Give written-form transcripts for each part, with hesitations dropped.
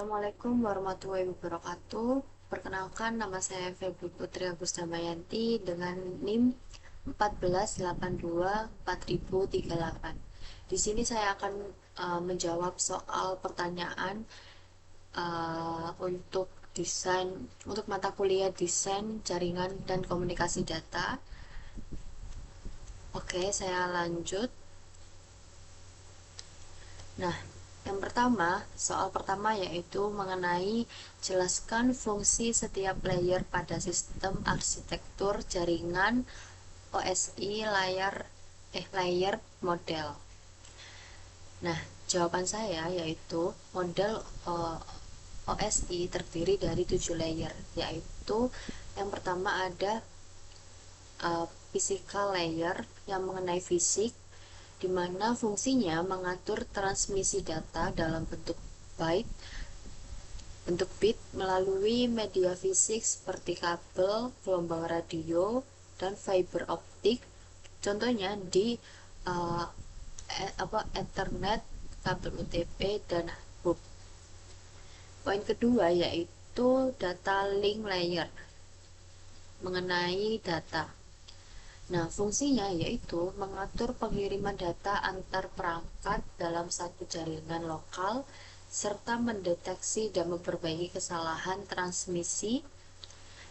Assalamualaikum warahmatullahi wabarakatuh. Perkenalkan, nama saya Febri Putri Agusdamayanti dengan NIM 14824038. Di sini saya akan menjawab soal pertanyaan untuk mata kuliah desain jaringan dan komunikasi data. Oke, saya lanjut. Nah, yang pertama, soal pertama yaitu mengenai jelaskan fungsi setiap layer pada sistem arsitektur jaringan OSI layer model. Nah, jawaban saya yaitu model OSI terdiri dari 7 layer, yaitu yang pertama ada physical layer yang mengenai fisik, di mana fungsinya mengatur transmisi data dalam bit melalui media fisik seperti kabel, gelombang radio, dan fiber optik. Contohnya di Ethernet, kabel UTP, dan hub. Poin kedua yaitu data link layer mengenai data. Nah, fungsinya yaitu mengatur pengiriman data antar perangkat dalam satu jaringan lokal serta mendeteksi dan memperbaiki kesalahan transmisi,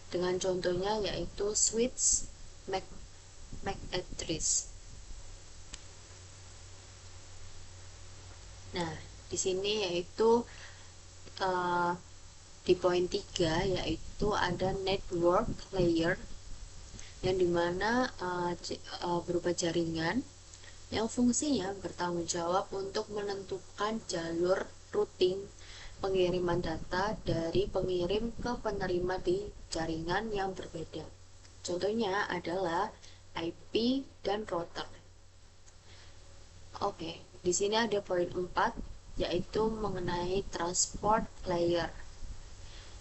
dengan contohnya yaitu switch MAC address. Nah, di sini yaitu di poin 3 yaitu ada network layer yang dimana berupa jaringan yang fungsinya bertanggung jawab untuk menentukan jalur routing pengiriman data dari pengirim ke penerima di jaringan yang berbeda. Contohnya adalah IP dan router. Oke, di sini ada poin 4 yaitu mengenai transport layer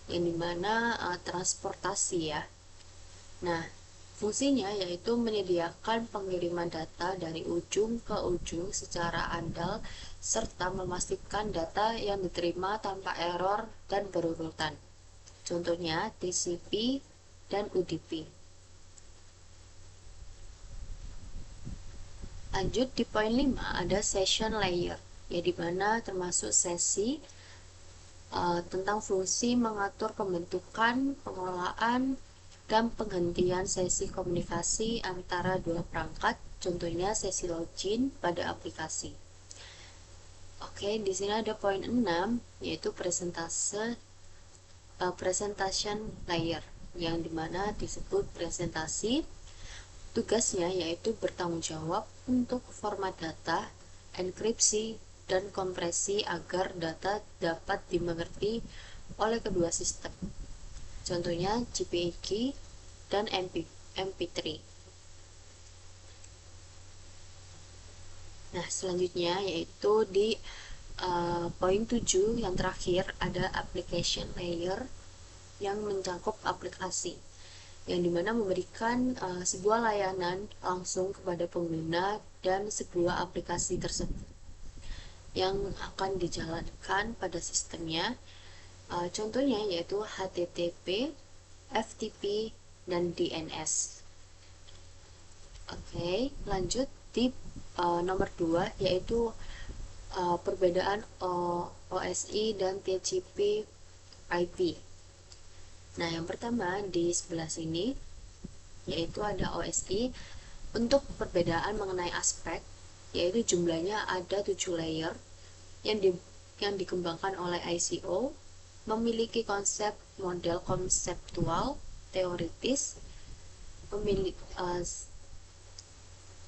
yang dimana transportasi ya. Nah, fungsinya yaitu menyediakan pengiriman data dari ujung ke ujung secara andal serta memastikan data yang diterima tanpa error dan berurutan. Contohnya TCP dan UDP. Lanjut di poin 5 ada session layer, ya di mana termasuk sesi tentang fungsi mengatur pembentukan, pengelolaan, dan penghentian sesi komunikasi antara dua perangkat, contohnya sesi login pada aplikasi. Oke, di sini ada poin 6 yaitu presentation layer yang dimana disebut presentasi. Tugasnya yaitu bertanggung jawab untuk format data, enkripsi, dan kompresi agar data dapat dimengerti oleh kedua sistem. Contohnya JPEG dan MP3. Nah, selanjutnya yaitu di poin 7 yang terakhir ada application layer yang mencakup aplikasi yang dimana memberikan sebuah layanan langsung kepada pengguna dan sebuah aplikasi tersebut yang akan dijalankan pada sistemnya. Contohnya yaitu HTTP, FTP, dan DNS. Oke, lanjut di nomor 2 yaitu perbedaan OSI dan TCP IP. Nah, yang pertama di sebelah sini yaitu ada OSI. Untuk perbedaan mengenai aspek yaitu jumlahnya ada 7 layer yang dikembangkan oleh ICO, memiliki konsep model konseptual, teoritis,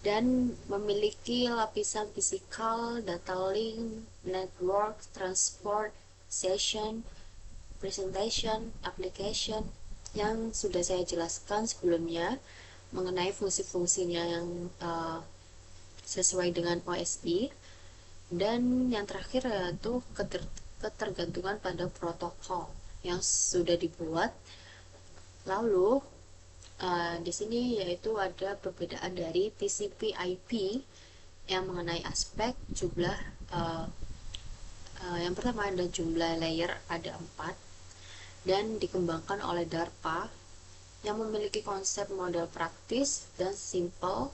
dan memiliki lapisan fisikal, data link, network, transport, session, presentation, application yang sudah saya jelaskan sebelumnya mengenai fungsi-fungsinya yang sesuai dengan OSI. Dan yang terakhir yaitu ketergantungan pada protokol yang sudah dibuat. Lalu di sini yaitu ada perbedaan dari TCP/IP yang mengenai aspek, jumlah Yang pertama ada jumlah layer ada 4 dan dikembangkan oleh DARPA yang memiliki konsep model praktis dan simple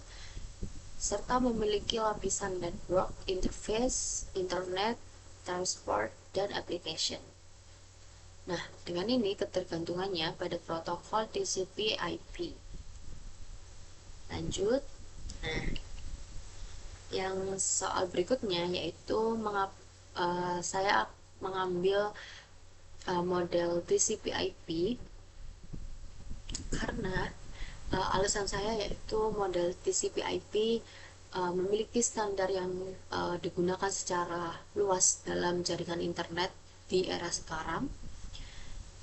serta memiliki lapisan network, interface, internet, transport, dan application. Nah, dengan ini ketergantungannya pada protokol TCP/IP. Lanjut. Nah, yang soal berikutnya yaitu saya mengambil model TCP/IP karena alasan saya yaitu model TCP/IP memiliki standar yang digunakan secara luas dalam jaringan internet di era sekarang,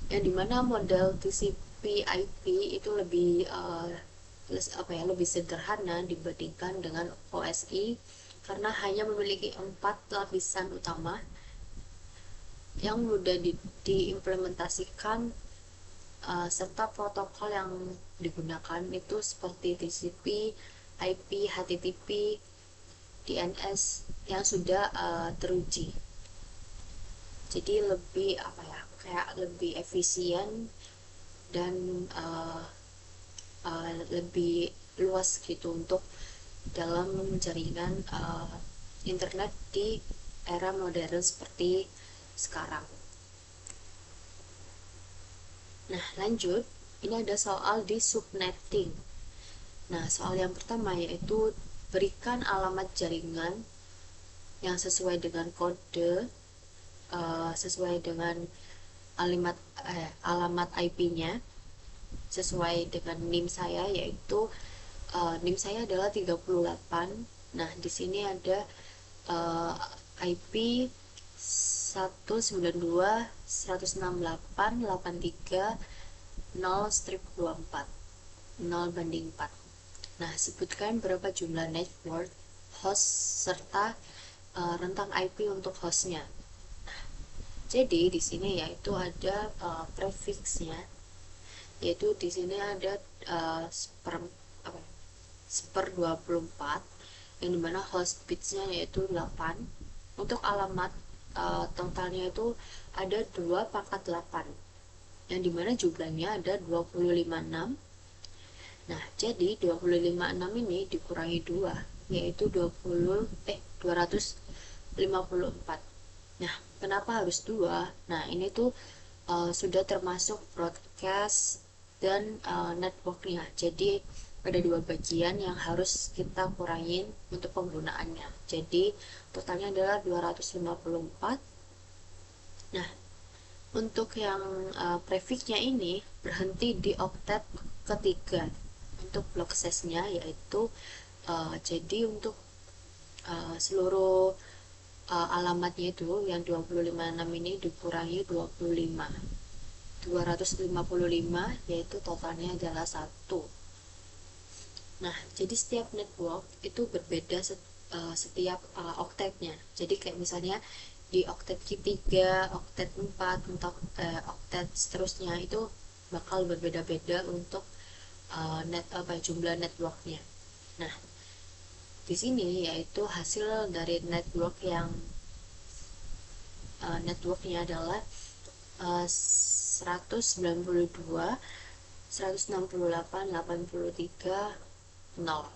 yang dimana model TCP/IP itu lebih sederhana dibandingkan dengan OSI karena hanya memiliki 4 lapisan utama yang mudah diimplementasikan, serta protokol yang digunakan itu seperti TCP, IP, HTTP, DNS yang sudah teruji. Jadi lebih kayak lebih efisien dan lebih luas gitu untuk dalam jaringan internet di era modern seperti sekarang. Nah, lanjut. Ini ada soal di subnetting. Nah, soal yang pertama yaitu berikan alamat jaringan yang sesuai dengan kode, sesuai dengan alamat IP-nya, sesuai dengan NIM saya, yaitu NIM saya adalah 38. Nah, di sini ada IP 192.168.83 0/4. Nah, sebutkan berapa jumlah network, host, serta rentang IP untuk hostnya. Nah, jadi di sini yaitu ada prefixnya, yaitu di sini ada seper 24, yang dimana host bitsnya yaitu 8. Untuk alamat totalnya itu ada 2/8, yang dimana jumlahnya ada 256. Nah, jadi 256 ini dikurangi 2, yaitu 254. Nah, kenapa harus 2? Nah, ini tuh sudah termasuk broadcast dan networknya. Jadi ada 2 bagian yang harus kita kurangin untuk penggunaannya. Jadi totalnya adalah 254. Nah, untuk yang prefixnya ini berhenti di oktet ketiga untuk block size-nya, yaitu jadi untuk seluruh alamatnya itu yang 256 ini dikurangi 255, yaitu totalnya adalah 1. Nah, jadi setiap network itu berbeda setiap oktetnya. Jadi kayak misalnya di oktet ketiga, oktet 4, untuk oktet seterusnya itu bakal berbeda-beda untuk jumlah networknya. Nah, di sini yaitu hasil dari networknya adalah 192, 168, 83, 0.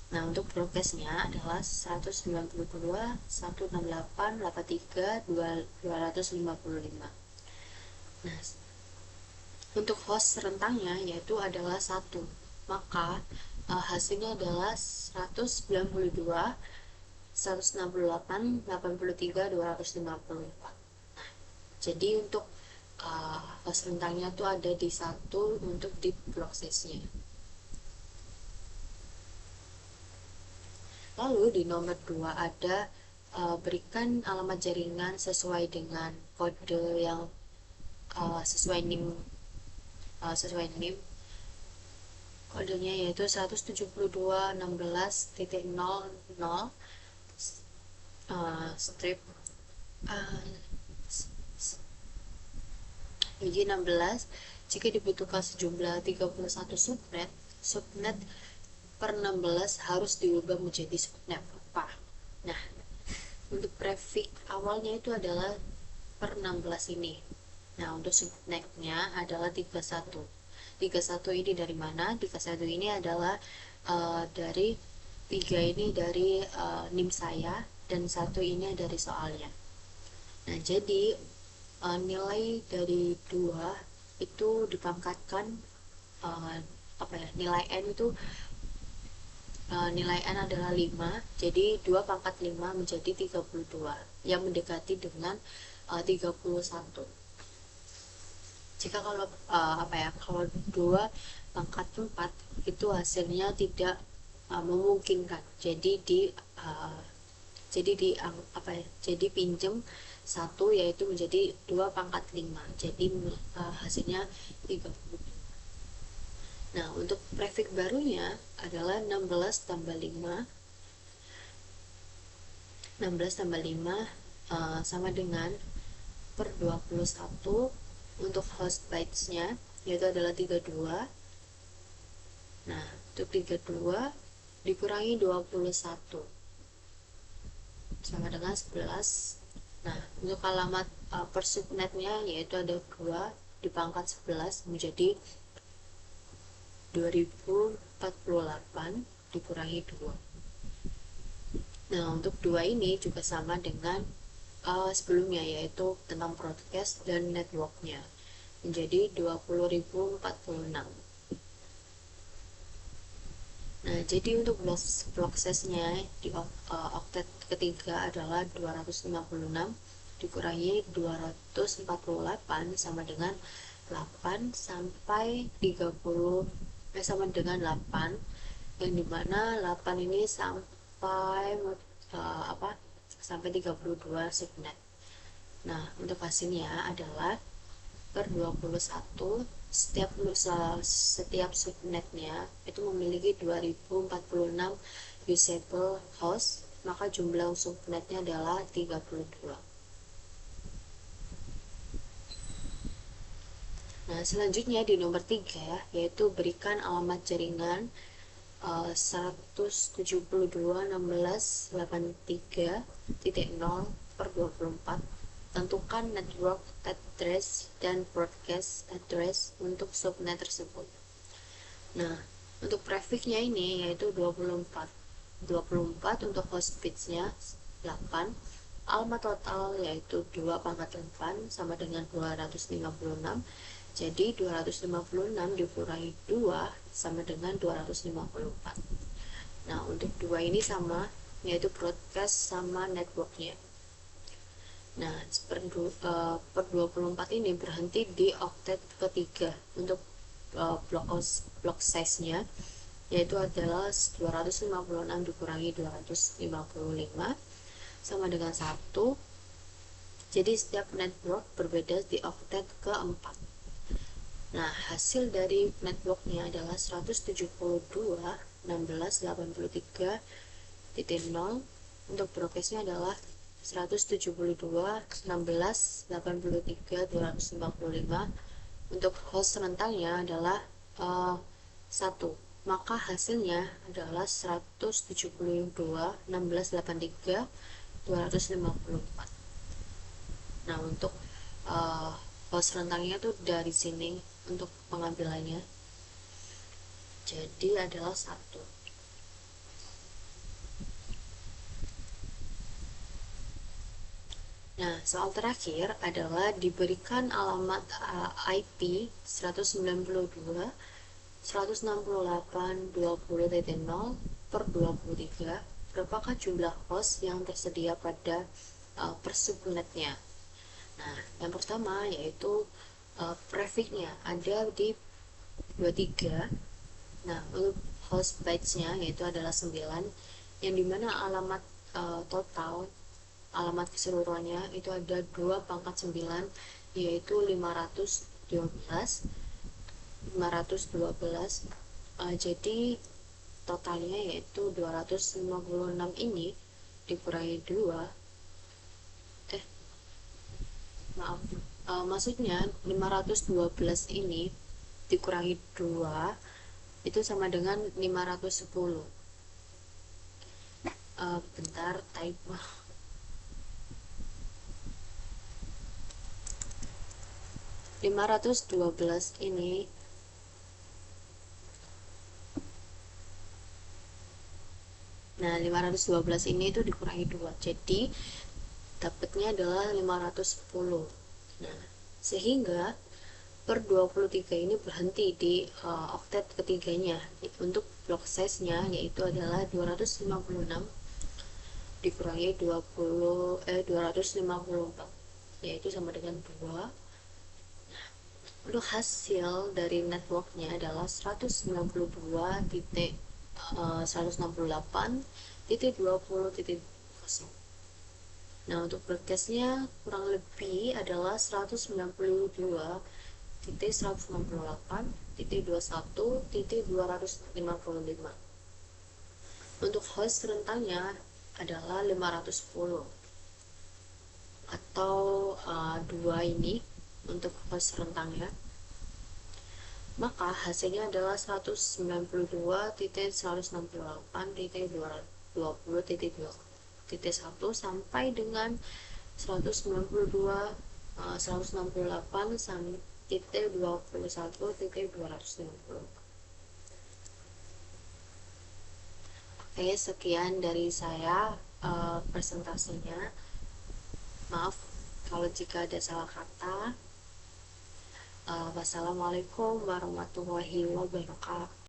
Nah, untuk broadcastnya adalah 192, 168, 83, 255. Nah, untuk host rentangnya yaitu adalah 1, maka hasilnya adalah 192, 168, 83, 254. Nah, jadi untuk host rentangnya tuh ada di 1 untuk di block size-nya. Lalu di nomor 2 ada berikan alamat jaringan sesuai dengan kode yang sesuai NIM. Kodenya yaitu 172.16.00 strip biji 16. Jika dibutuhkan sejumlah 31 subnet per 16 harus diubah menjadi subnet apa. Nah, Untuk prefix awalnya itu adalah per 16 ini. Nah, untuk subnetnya adalah 31. 31 ini dari mana? 31 ini adalah dari 3 ini dari NIM saya, dan 1 ini dari soalnya. Nah, jadi nilai dari 2 itu dipangkatkan, uh, nilai N itu, nilai N adalah 5, jadi 2 pangkat 5 menjadi 32, yang mendekati dengan 31. Jika kalau 2 pangkat 4 itu hasilnya tidak memungkinkan, jadi uh, jadi pinjem 1 yaitu menjadi 2 pangkat 5, jadi hasilnya 30. Nah, untuk prefix barunya adalah 16 tambah 5. 16 tambah 5 sama dengan per 21. Untuk host bytes-nya yaitu adalah 32. Nah, untuk 32 dikurangi 21 sama dengan 11. Nah, untuk alamat per subnetnya yaitu ada 2 dipangkat 11 menjadi 2048 dikurangi 2. Nah, untuk 2 ini juga sama dengan sebelumnya, yaitu tentang broadcast dan networknya, menjadi 20.046. Nah, jadi untuk block size-nya di oktet ketiga adalah 256 dikurangi 248 sama dengan 8 sampai 30, sama dengan 8, yang dimana 8 ini sampai sampai 32 subnet. Nah, untuk hasilnya adalah per 21, setiap subnetnya itu memiliki 2046 usable host, maka jumlah subnetnya adalah 32. Nah, selanjutnya di nomor 3, yaitu berikan alamat jaringan 172.16.83.0/24. Tentukan network address dan broadcast address untuk subnet tersebut. Nah, untuk prefixnya ini yaitu 24. 24 untuk host bitsnya 8. Alamat total yaitu 2 pangkat 8 sama dengan 256. Jadi 256 dikurangi 2 sama dengan 254. Nah, untuk 2 ini sama, yaitu broadcast sama networknya. Nah, per 24 ini berhenti di oktet ketiga. Untuk block size-nya yaitu adalah 256 dikurangi 255 sama dengan 1. Jadi setiap network berbeda di oktet keempat. Nah, hasil dari networknya adalah 172.16.83.0. Untuk broadcastnya adalah 172.16.83.255. Untuk host rentangnya adalah 1, maka hasilnya adalah 172.16.83.254. Nah, untuk host rentangnya tuh dari sini untuk pengambilannya, jadi adalah 1. Nah, soal terakhir adalah diberikan alamat IP 192.168.20.0/23. Berapakah jumlah host yang tersedia pada per subnetnya? Nah, yang pertama yaitu prefixnya ada di 23. Nah, untuk host bytes-nya yaitu adalah 9, yang dimana alamat total, alamat keseluruhannya itu ada 2 pangkat 9, yaitu 512. Jadi totalnya yaitu 256 ini dikurangi 2, maksudnya 512 ini dikurangi 2 itu sama dengan 510. Bentar, typo. 512 ini Nah, 512 ini itu dikurangi 2. Jadi, dapatnya adalah 510. Nah, sehingga per 23 ini berhenti di oktet ketiganya. Untuk block size-nya yaitu adalah 256 dikurangi 254, yaitu sama dengan 2. Untuk hasil dari networknya adalah 192.168.20.0. Nah, untuk broadcastnya kurang lebih adalah 192.168.21.255. Untuk host rentangnya adalah 510 atau 2 ini untuk host rentangnya. Maka hasilnya adalah 192.168.20.1 sampai dengan 192.168.21.250. Oke, sekian dari saya presentasinya. Maaf kalau jika ada salah kata. Wassalamualaikum warahmatullahi wabarakatuh.